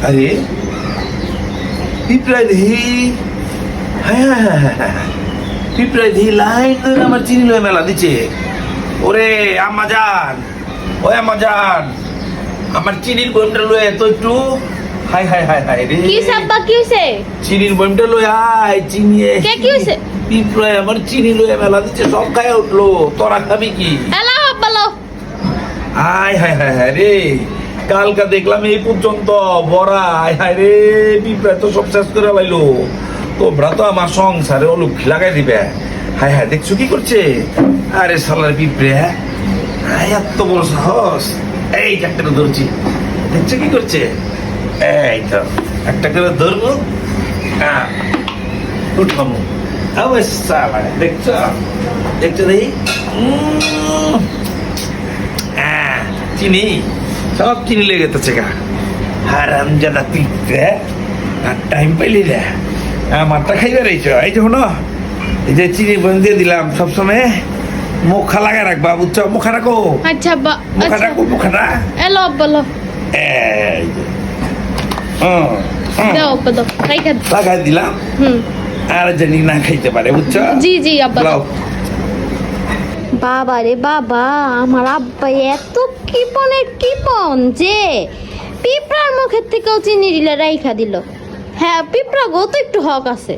আরে পিঁপড়ায় দেখি, হ্যাঁ পিঁপড়ায় দেখি লাইন ধরে আমার চিনি লয়ে মেলা দিচ্ছে। ওরে আম্মা জান, ও আম্মা জান, আমার চিনির বইমটা লয়ে তো একটু। হাই হাই হাই হাই রে, কি সাব্বা কি হইছে? চিনির বইমটা লয়ে আয়। চিনি কে কি হইছে? পিঁপড়ায় আমার চিনি লয়ে মেলা দিচ্ছে, সব খায় উঠলো। তোরা খাবি কি? এলা বলো। হাই হাই হাই হাই রে, কালকা দেখলাম এই পর্যন্ত বড়া। হাই হাই রে, পিঁপড়া তো সব শেষ করে পাইলো। তোমরা তো আমার সংসারে অলক্ষী লাগাই দিবে। হাই হাই, দেখছো কি করছে? আরে সালার পিঁপড়ে, হাই এত বড় সাহস। এই একটা করে ধরছি, দেখছো কি করছে? এই তো একটা করে ধরবো, উঠামো। দেখছো দেখছো দেখি, চিনি সব চিনি লেগে গেছে গা। হারাম জাদা পিঁপড়ে, আর টাইম পাইলি রে আমারটা খাইবে রইছ। এই যে হলো, এই যে চিনি বন দিয়ে দিলাম, সবসময় মুখা লাগায় রাখবা, বুঝছো? মুখা রাখো, আচ্ছা আব্বা, মুখা আচ্ছা রাখো, মুখাটা। এলো বলো। এই যে দাও আব্বা দাও, রাইখা দাও। লাগাই দিলাম, আর জানি না খাইতে পারে, বুঝছো? জি জি আব্বা। লাও। বাবা রে বাবা, আমার আব্বা এত কিপনের কিপন যে পিঁপড়ার মুখের থেকেও চিনি দিলে রাইখা দিল। হ্যাঁ, পিঁপড়া গো তো একটু হক আছে।